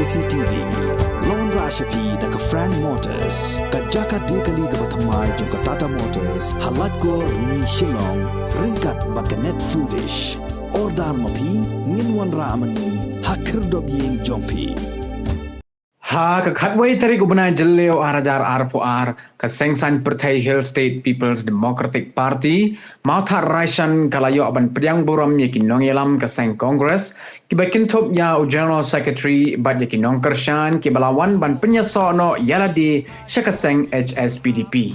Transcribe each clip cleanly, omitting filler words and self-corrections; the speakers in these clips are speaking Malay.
KCTV, Lone Rashapi daga Frank Motors, Kajaka Dekali Gabatamai Joka Tata Motors, Halatko ni Shillong, Ringkat Bakanet Foodish, Ordal Mapi, Ninwan Ramani, Hakir Dobying Jompi. Ha ka khatwai tari gubnai jilleo arajar R4R ka Sengsan Perthai Hill State People's Democratic Party Mautha Raishan kalayo aban pediang buram yakin nongelam ka Seng Congress kibakin thop ya General Secretary bad yakin nong kershan kibalawan ban penyaso no yaladi syakaseng HSPDP.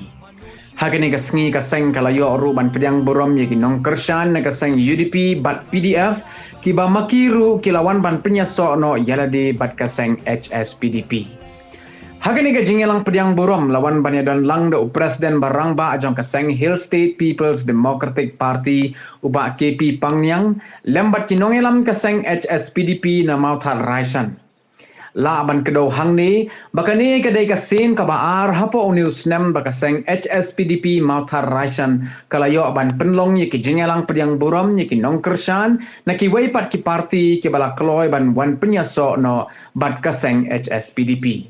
Hagani ka sengi ka Seng kalayo ru ban pediang buram yakin nong kershan ka Seng UDP bad PDF kiba makiru kilawan ban penyaso no yaladi bat kaseng HSPDP. Hagani ka jingelang pediang buram lawan banyadan lang da presiden barangba ajong kaseng Hill State People's Democratic Party uba KP Pangnyang lembat kinongelam kaseng HSPDP na Mautha Raishan. La ban kedo hang ni bakani kadai kasin kabaar hapo news nem bakaseng HSPDP Mautha Raishan kalayo ban penlong ye ki jingelang pediang buram ye ki nongkershan na ki weipat ki parti ki bala kloy ban wan penyaso no bat kaseng HSPDP.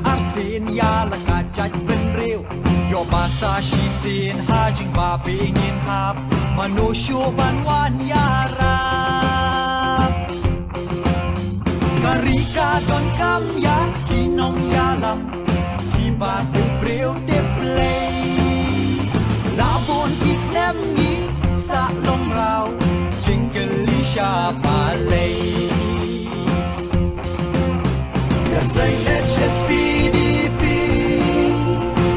Arsin ya la kajaj benreu yo basa shisin hajing ba pingin hap manusyo banwan yarap karika don kam ya kinong yalam hiba breu te play labon kisnem ni sa long rau jingli sha balay kasay HSPDP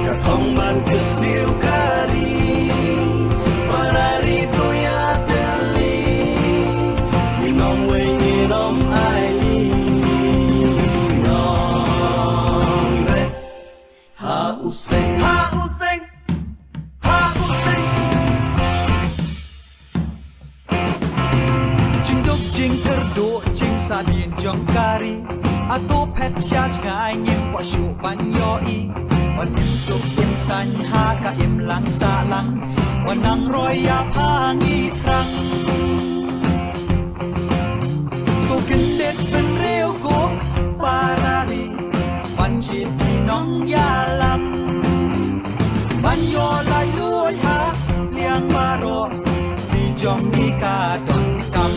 katong man kasiw kari manarito ya tali inom wing inom aili inom ha useng jing dok jing terdo jing sadin jong kari Ato pet syaj ngai nyim wa shu ban yoi Wan im suk im san ha ka im lang sa lang Wanang roy ya pangi trang Ko kendet ben reo ko parari Ban chit pinong yalam Ban yo lai luoy ha liang maro Di jong ni ka don kam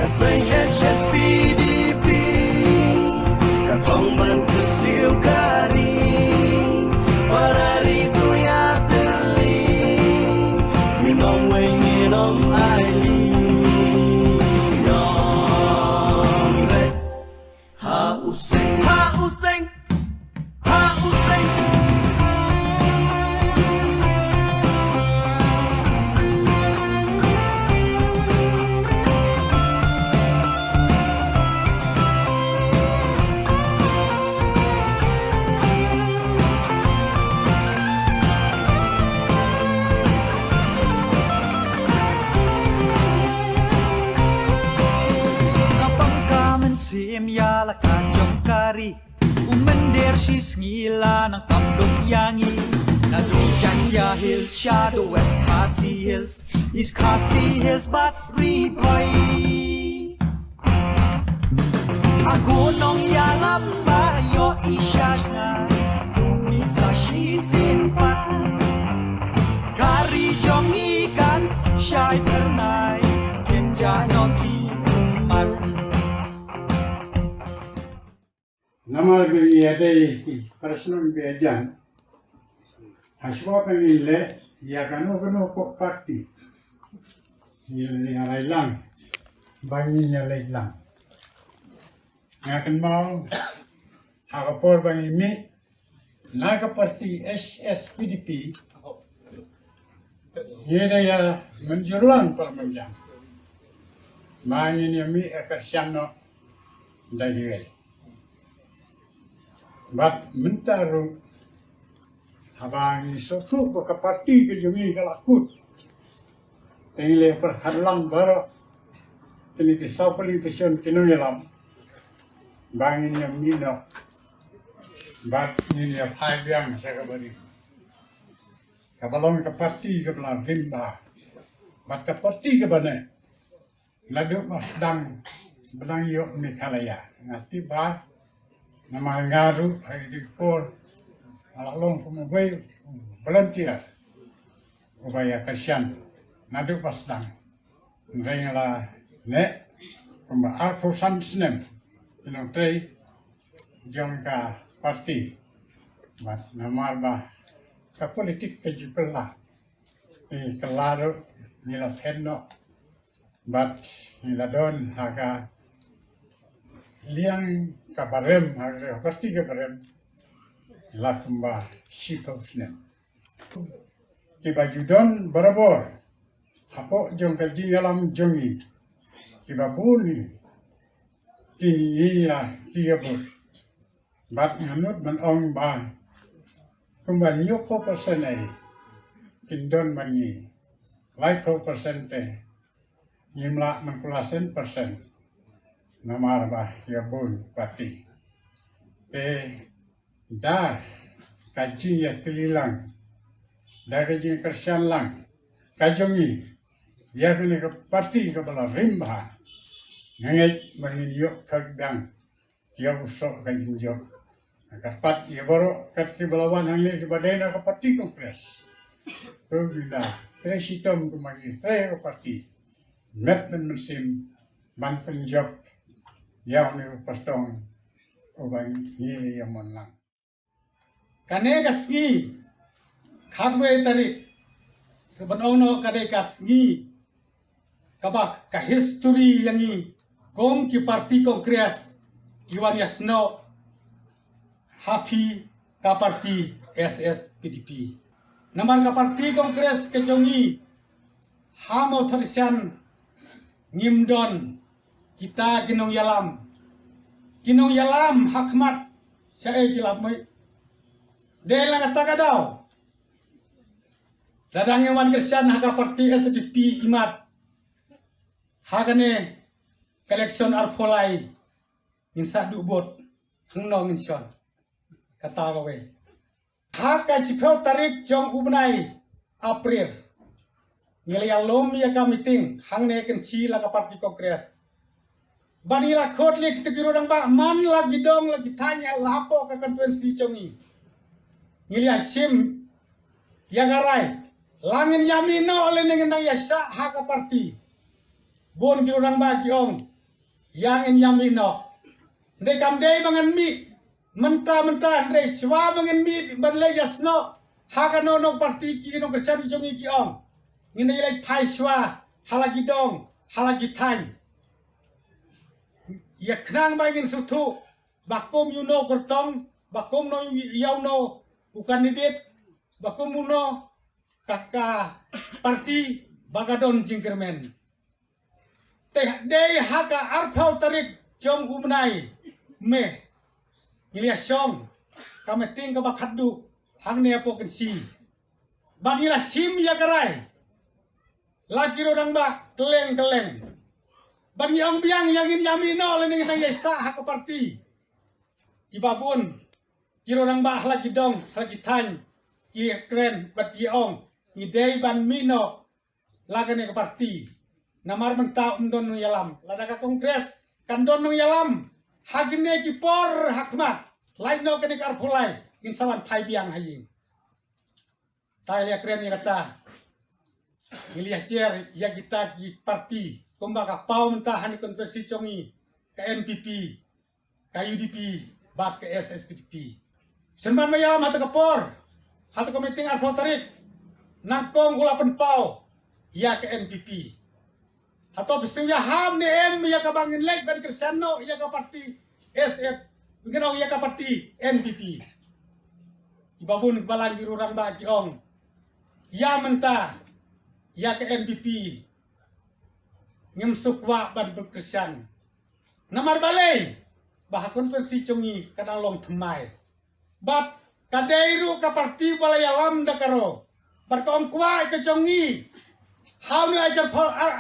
Kaseng HSPDP katong man kasiw kari mararito ya tali inom wing inom aili inom ha useng ya la kanjong kari umender shis ngila ng tablong yangi nalujan ya hills shadow west Khasi Hills East Khasi Hills but riboy ako nong yalam ba yo isya nga umisa shisin pat kari jong ikan syai pernay kenja noki umat Nama lagi ada personal bejan. Haswa pemilih ya kanu kok parti. Ini lang, banginya lang. Ngakan mau hakapor bangi mi naga parti SSPDP. Ia ya menjurulan permenjang. Banginya mi akersyano daging. Bat mentaru habang sotu ko ka parti ke jungi kalakut tenile per hadlang baro teni ke saupali tesion kinungelam bangin yang mino Bat ni dia pai biang saya kabari. Kabalong ke parti ke belah rimba. Bat ke parti ke bane. Laduk mas dang belang yok ni kalaya. Ngati ba nama ngaru hari di por. Alalong kumubay volunteer. Ubaya kasian. Laduk mas dang. Ngala ne kumba arpo samsnem. Inong tray jangka parti, bat namar bah ke politik ke jupelah, ni kelaro nila penno, bat nila don haga liang kabarem haga parti kabarem, lakumba sipusnem. Kiba judon barabor, hapo jong kaji alam jongi, kiba buni, kini iya kiyabur. Bat menurut menong ba kembali 60% ay kindon mani 5% nyimla 60% namar ba yabun pati te da kaji ya tililang da kaji kersian lang kajongi ya kini ke parti ke bala rimba ngai mani yok kagdang ya usok kaji yok Kapat ya baru kat ke belawan hangnya ke badena ke parti kongres. Tu bila tresitom ke magi tre ke parti. Met dan mesim ban penjab yang ni pastong ubang ni yang menang. Kane kasgi khadwe tarik sebenong no kade kasgi kabak ka history yang ni kong ki parti kongres kiwan yasno Happy ka parti SS PDP. Naman ka parti kongres kejongi hamo tersian ngimdon kita ginong yalam hakmat saya gilap mai dela ngata daw dadang yang kersian haka parti SPDP imat hagane collection arfolai insa dubot hangno nginson kata gawe haka sipau tarik jong ubnai April ngilayalom ya ka meeting hangne kenci la ka parti kongres banila khotlik tegirudang ba man lagi dong lagi tanya lapo ka konvensi jongi ngilia sim ya garai langin yamino oleh nang yasa haka parti bon girudang ba giong yang yamino ndekam dei mangan mi mentah Andre swa mangen mi banle yasno hakano no parti ki no kersan jongi ki om ngine ilai thai swa halagi dong halagi thai ya knang bangin sutu bakom yuno kortong bakom no yauno ukandidate bakom uno kakka parti bagadon jingkermen teh dei haka arpau tarik jong ubnai me Ilia song kami ting ka bakaddu hangne apo kensi bagila sim ya garai lagi rodang ba keleng bagi ang biang yang in yamino lening sang yesa hak parti ibabun kirodang ba lagi dong lagi tan ki kren bagi ong idei ban mino lagane ke parti namar menta umdon yalam lada ka kongres kandon yalam Hagine ki por hakmat lain no kene kar phulai insawan thai biang hayin tai le kren ni kata ngiliah cer ya kita ki parti kumba ka pau mentah hani konversi congi ka NPP ka UDP bat ke SSPDP senban mayam hata ka por hata ka meeting ar tarik nangkong ulapan pau ya ke NPP atau bisnya ham ni ya ka bangin lek ban kersano ya ka parti SF ngeno ya ka parti NPP ibabun balang di rurang ba giong ya menta ya ke NPP ngem sukwa ban kersan namar balai bah konversi congi kana long thmai bat kadairu ka parti balai alam dakaro barkom kwa ke congi how ni ajar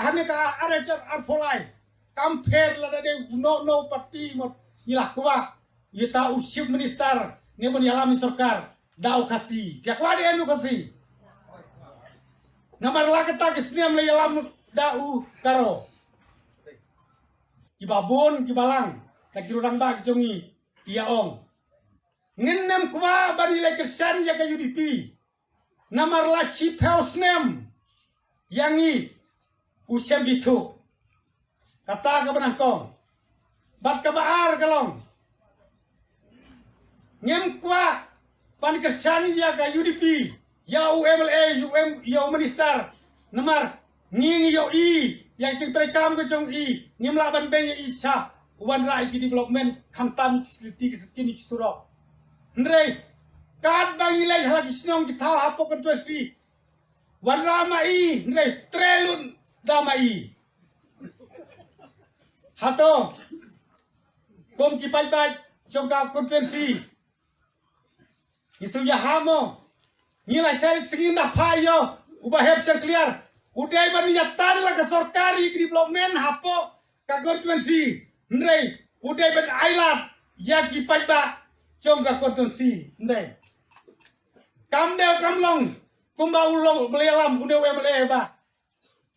hane ka ajar arpolai compare la de no parti mot ilah kwa yeta usip minister ni pun alami sarkar dau kasi pihak wadi anu kasi namar la kata kisniam le alam dau karo kibabun kibalang kagirudang ba kijongi iaong ngenem kwa bani le kesan ya ka UDP namar la chief house nem yangi usem bitu kata ka benangkong bat ka baar kalong ngem kwa pan kesan ya ka UDP ya UMLA ya minister namar ngingi yo i yang ceng terekam ke jong i ngem la ban beng isa wan rai ki development khamtam security kini surok ndrei kat bangi lai halaki snong ki thau hapo kan tuasi wan rama i ndrei trelun dama i hato kom ki pai pai jong ka konferensi isu ya hamo nilai saya singin na payo ubah heb sang clear udai bani yatan la ka sorkari development hapo ka konferensi ndrei udai ban ailat ya ki pai ba jong ka konferensi ndrei kam del kam long kumba ulong belelam udah wemle ba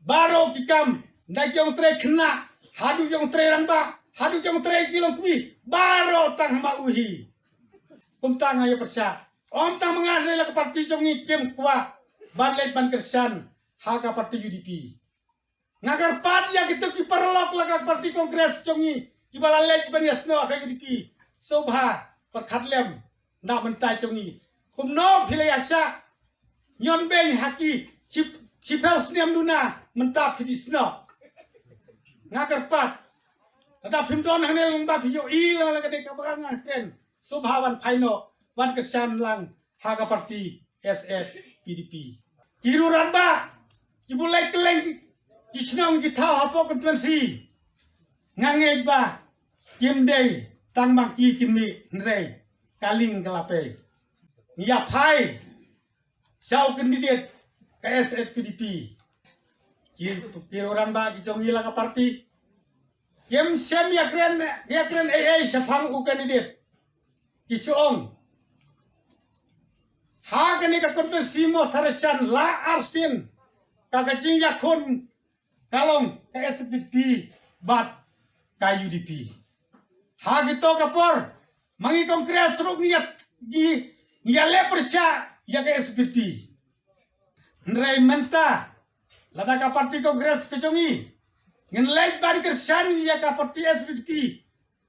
baro ki kam na jong tre khna hadu jong tre ran ba hadu jong tre kilong kubi baro tang ma uhi kum tang ayo persya om tang mengadre la parti jong ikem kwa ban leit ban kersan haga parti UDP nagar pat ya gitu ki perlok la ka parti kongres jong i ki bala leit ban yasno ka UDP sobha perkhatlem na mentai jong i kum no phile asa nyon beng haki chip house niam duna mentap hidisno ngagar pat ada pimdon hane lomba video i la ka de ka bangan kren subhawan phaino wan kesan lang haga parti SF PDP kiruran ba kibulai keleng kisnong kitau hapo konferensi ngangej ba kimdei tang mangki kimi nrei kaling kelape ngia phai sau kandidat ke SF PDP kiruran ba kijongi la ka parti Kem sem yakren AA sapang u kandidat kisuong ha kani ka konferensi mo tharasan la arsin kagajing yakon kalong ka SPP bat ka UDP ha gito kapor mangi kongres ruk niat gi yale persya ya ka SPP ndrei menta lada ka parti kongres kejongi ngin leit ban kersan ya ka parti SPP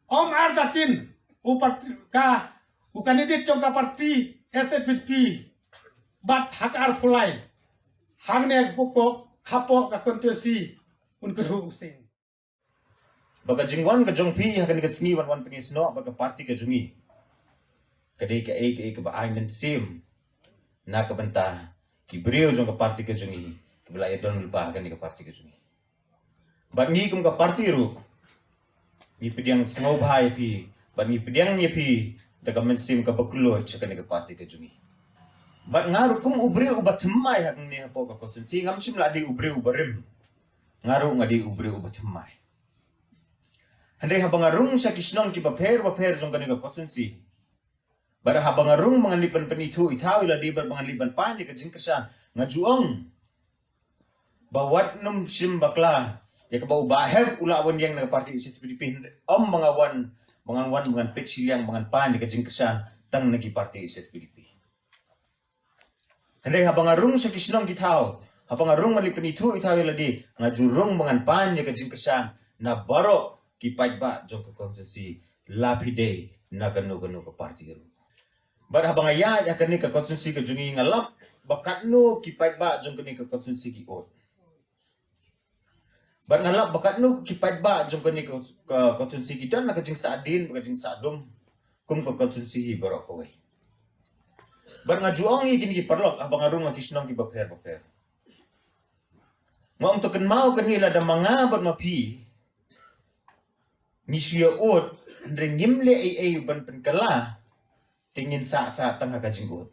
om ardatin upat ka kandidat jong ka parti SPP bat hak ar fulai hangne pokok hapo ka konferensi unkeru useng baga jingwan ka jong pi hakan ka sni wan penisno baga parti ka jungi kadai ka ai ka ba aimen sim na ka banta ki brio jong ka parti ka jungi ki bela don lupa hakan ka parti ka jungi bat ngi kum ka parti ru ni pidiang sngau bhai pi bat ni pidiang ni pi daga mensim ka bakulo chakane ka parti ka jungi bat ngaru kum ubre ubat mai hak ni hapo ka konsensi ngam sim la di ubre ubarim ngaru ngadi ubre ubat mai handai habangarung sa kisnon ki baper jong ka konsensi bara habangarung manganlipan penitu itaw ila di bar manganlipan pani ka jingkasan ngajuong bawat num sim bakla ya ka bau baheb ula awan yang na parti isis PDP om mangawan dengan peciliang dengan pan di kajing kesan tang nagi parti ISIS PDP. Hendai habangarung sa kisnong kitao, habangarung mali penitu itaw ladi ngajurung dengan pan di kajing kesan na baro kipai ba jong ke konsensi lapide na ganu ke parti ru. Bar habangaya ya kani ke konsensi ke jungi ngalap bakat no kipai ba jong kani ke konsensi ki ot. Bar ngalap bakat nu kipat ba jong kani ka konsensi kita na kajing sadin kajing sadum kum ka konsensi hi barok kowe bar ngajuang i kini parlok abang arung kisnong ki baper ngom to ken mau kani la da manga bat mapi ni sia ot ndre ngimle ai ban penkala tingin sa tengah kajing ot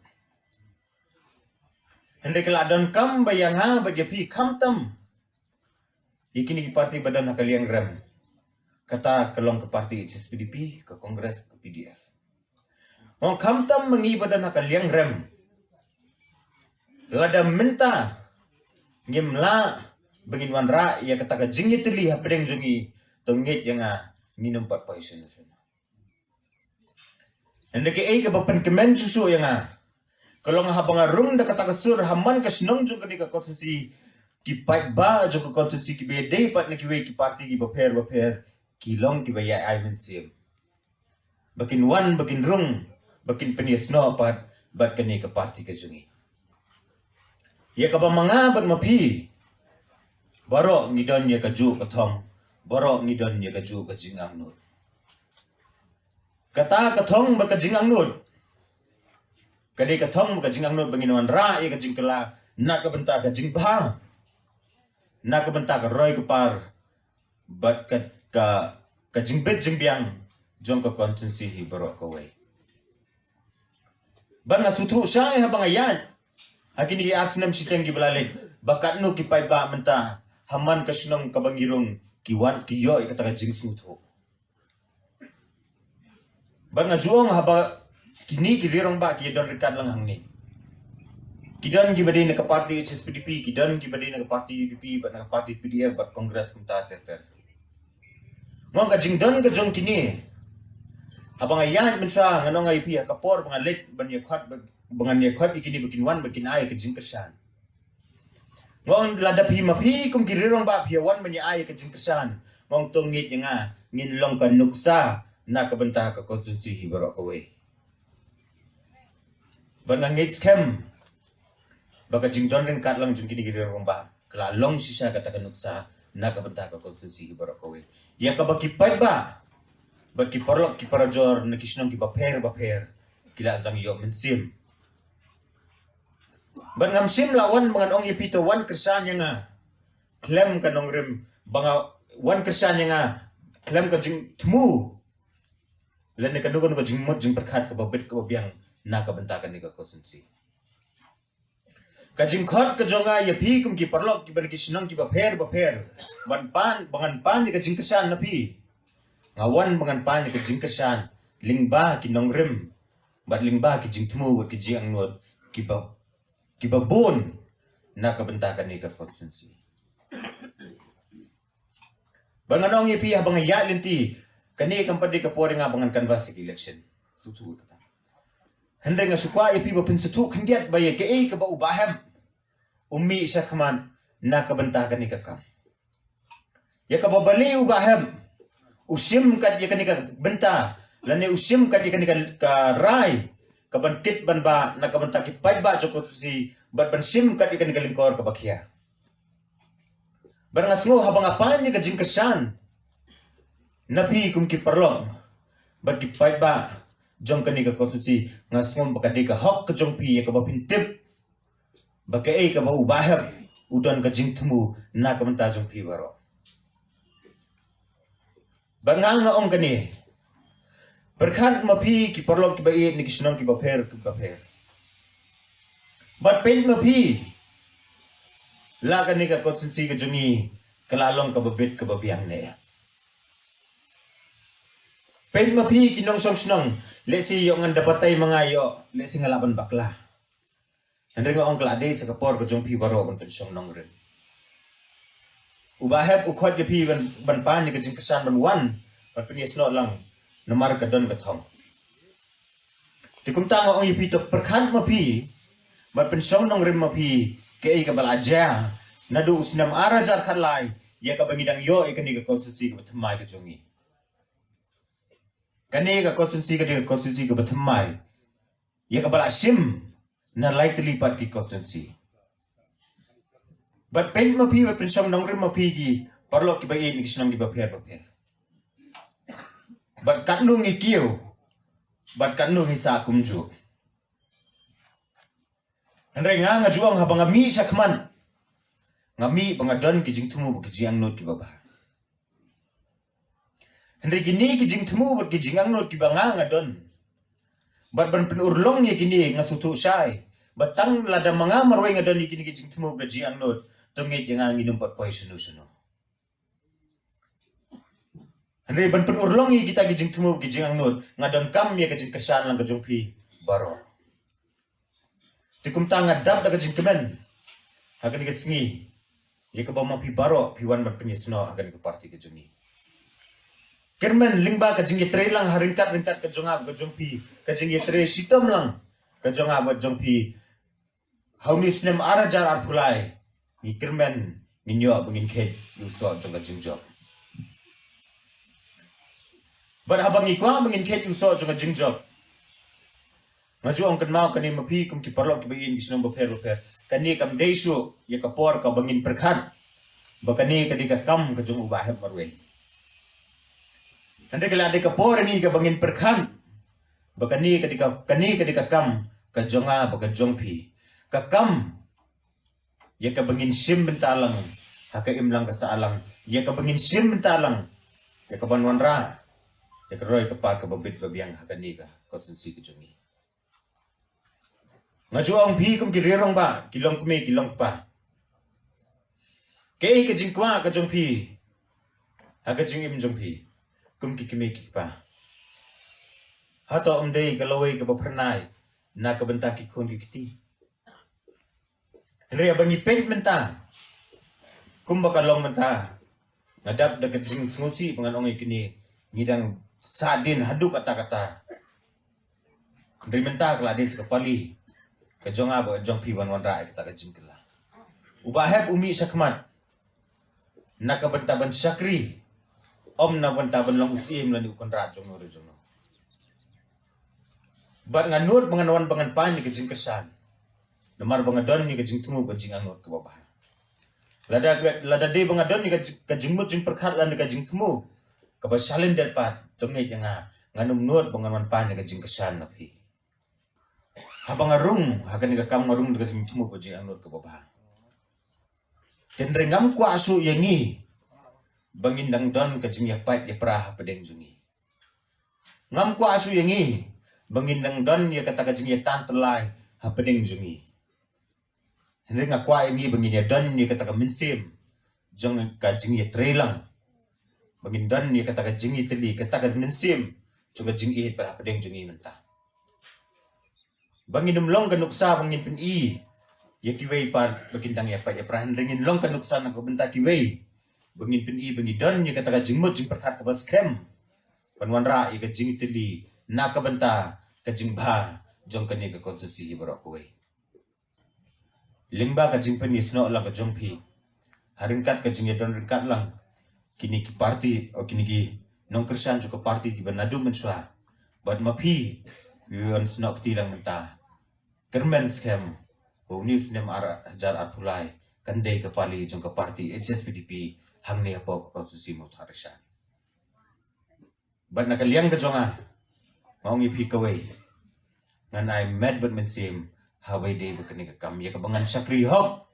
hende kala don kam bayang ha bajapi kam tam ikini parti badan hakaliang ram kata kelong ke parti ISIS PDP ke kongres ke PDF Ngong kamtam mengi pada nak liang rem. Lada minta ngimla bengin wan ra ya kata ka jingit teli ha pedeng jungi tongit yang nginum pat pai sunu. Hendake ai ka bapan kemen susu yang kalau habang arung da kata kasur haman ka senong jung ka konstitusi ki pat ba jung ka konstitusi ki bede pat na ki we ki parti ki baper kilong ki baya ai men sim. Bakin wan bakin rung bakin peniasno pat bat kani ka parti ka jungi. Ya ka mga bat mapi. Baro ngidon ya ka ju ka thong. Baro ngidon ya ka ju ka jingang nut. Kata ka thong ba ka jingang nut. Kadi ka thong ba ka jingang nut banginuan ra ya ka jingkala na ka benta ka jingba. Na ka benta ka roy ka par. Bat ka jingbet jingbiang jong ka konsensi hi baro ka way. Banga sutu syai habang ayan. Akin ni asnam siteng ki balalik. Bakat nu ki pai ba menta. Haman kasinong kabangirong kiwan kiyo ikata ka jing sutu. Banga juong haba kini kilirong ba ki don rekat lang hang ni. Kidan ki badin ka parti HSPDP, kidan ki badin ka parti UDP, bat na parti PDF bat kongres kumta ter. Mo ka jing don ka jong kini. Habang ayan mensa ngano ngai pi kapor bangalit ban yakhat bangan yakhat ikini bikin wan bikin ay ke jing kesan. Ngong ladap hi mapi kum kirirong ba piawan ban ay ke jing kesan. Ngong tungit nga nginlong kan nuksa na kabenta ka konstitusi hi barok away. Ban ngit scam baka jing don ren kat lang jung kini kirirong ba kala long sisa kata kan nuksa na kabenta ka konstitusi hi barok away. Ya ka bakipai ba bagi perlok ki parajor na kisnong ki baper kila zang yo mensim ban ngam sim lawan mangan ong yipito wan kersan yang klem kanong rem banga wan kersan yang klem ka jing temu lene kanugon ko jing mod jing perkhat ka babet ka biang na ka bentakan ni ka konsensi ka jing khot ka jonga yapi kum ki perlok ki ban kisnong ki baper ban pan bangan pan ni ka jing kersan na pi ngawan bangan pan ke jing kesan lingba ki nongrim bat lingba ki jing temu wat ki jing ngot ki babon na ka bentakan ni ka konstitusi banganong ipi habang ya linti kani kam padi ka pori nga bangan canvas ki election sutu kata hande nga sukwa ipi ba pinsutu khindiat ba ye ke ei ka ba ubaham ummi isa khaman na ka bentakan ni ka kam ya ka babali ubaham usim kat ya kanika benta lane usim kat ya kanika ka rai ka bantit ban ba na ka benta ki pai ba joko si ban sim kat ya kanika lingkor ka bakhia barangas ngo habang apan ni ka jingkesan napi kum ki perlong ban ki pai ba jong kanika konstitusi ngasngom bakadi ka hok ka jong pi ya ka ba pintip baka ei ka ba ubahab udon ka jingtemu na ka benta jong pi baro bangang ong kani berkat mapi ki perlok ki bai ni kisnong ki baper bat pen mapi la kani ka konstitusi ka jungi kalalong ka babit ka babiang ne pen mapi ki nong snong lesi yo ngan dapatay mga yo lesi ngalaban bakla andre ong klade sa kapor ka jong pi baro ban pensong nong ren ubahep ukhot ya pi ban pan ni ka jing kesan ban wan ban penias no lang namar ka don ka thong tikum tanga ong yipito perkhan mapi ban pensong nong ren mapi ke ka bal aja nadu usnam ara jar khalai ya ka bangidang yo ikani ka konstitusi ka thamai ka jongi kani ka konstitusi ka thamai ya ka bal asim na likely pat ki konstitusi but pen mapi ba pensong nong rim mapi ki parlo ki bai ni kisnong di baper but kanung ikiyo but kanung isa kumju andre nga juang habang ngami sa kman ngami bangadon ki jingtumu ki jiang not ki baba andre kini ki jingtumu ki jiang not ki banga ngadon but ban penurlong ni kini ngasutu sai batang lada mga marway ngadon ni kini ki jingtumu ki jiang not tungit yang angin umpat poi sunu. Henry ban pen urlongi kita gijing temu gijing angnur ngadon kam ya gijing kesan lang gejong pi baro. Tikum tanga dap da gijing kemen. Hakan gesngi. Ya ke bama pi baro pi wan ban penyesno akan ke parti gejungi. Kermen lingba gijing yetre lang haringkat gejong ab gejong pi gijing yetre sitom lang gejong ab gejong pi. Hauni snem arajar arpulai. Ni kermen ninyo bengin khet yuso jong gejing job. But habang ikwa mengin khet uso jong jing job. Ngaju ong kan mau kani mapi kum ki parlo ki bayin bisno baper kani kam deisu ya kapor ka bangin perkhat. Bakani kadi ka kam ka jong ubah marwe. Ande kala de kapor ni ka bangin perkhat. Bakani kadi ka kam ka jonga baka jong pi. Ka kam ya ka bangin sim bentalang haka imlang ka saalang ya ka bangin sim bentalang ya ka banwan ra. Ya keroy kepa ke babit babiang hakani ka konsensi kejungi. Ngajuang pi kum kirirong ba kilong kumi kilong kepa. Kei ke jingkwa ke jong pi. Haga jing im jong pi. Kum ki kimi kepa. Hato umdei ke lawai ke bapernai na ke bentak ki kun ki kiti. Henry abangi pek menta. Kum bakalong menta. Ngadap da ke jing sengusi penganongi kini ngidang sadin haduk kata-kata. Dari mentah keladis kepali. Kejong apa jong pi wan rai kata kejing kela. Ubahep umi sakmat. Nak bentaban sakri. Om na bentaban long usim lani ukon rajong no rejong no. Bat nganur penganawan pangan pan ni kejing kesan. Nemar bangadon ni kejing temu kejing angur ke bawah. Lada de bangadon ni kejing mut jing perkhat lan kejing temu. Kabasalin dapat tungit yang nganum nuat pengaman pan yang jing kesan napi. Habang arung akan nikam ngarung dengan jing temu kejing anut ke bawah. Jendrengam kuasu yangi bangin dang don kejing yapat ya prah pedeng jungi. Ngam kuasu yangi bangin dang don ya kata kejing ya tan telai ha pedeng jungi. Hendreng akwa yangi bangin ya don ya kata keminsim jong kejing ya trelang. Bangindan ni kata jingi teli kata mensim juga jingi pada pedeng jingi mentah. Bangin long kan nuksa bangin pen i ya kiwei par bagindang ya pa ya prahan ringin long kan nuksa nak bentak kiwei bangin pen i bangidan ni kata jingmut jing perkat ke baskem panwan ra ya jingi teli nak ke benta ke jingba jong kan ni ke konsumsi barok kuwei. Lingba ka jing pen ni sno lang ke jong pi haringkat ke jingi don ringkat lang. Kini ki parti o kini ki nong kersan juga parti di Banadu mensua bad mapi wiwan snok tilang menta kermen scam o news nem jar arpulai kandai ke pali jong ke parti HSPDP hang ne apa konstitusi mot harishan bad nakaliang ke jonga mau ngipi kawai ngan ai med bad mensim hawai de bekeni ke kam ya kebangan sakri hok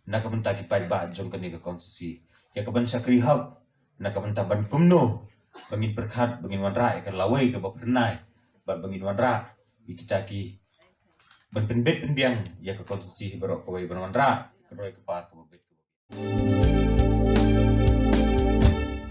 nak menta ki pai ba jong keni ke konstitusi ya keban sakri hok nak ban kumno bangin perkhat bangin wanra ikan lawai ke bapernai bat bangin wanra kita ki ban penbet penbiang ya ke konstitusi barok kawai ban wanra ke roy ke par ke bebet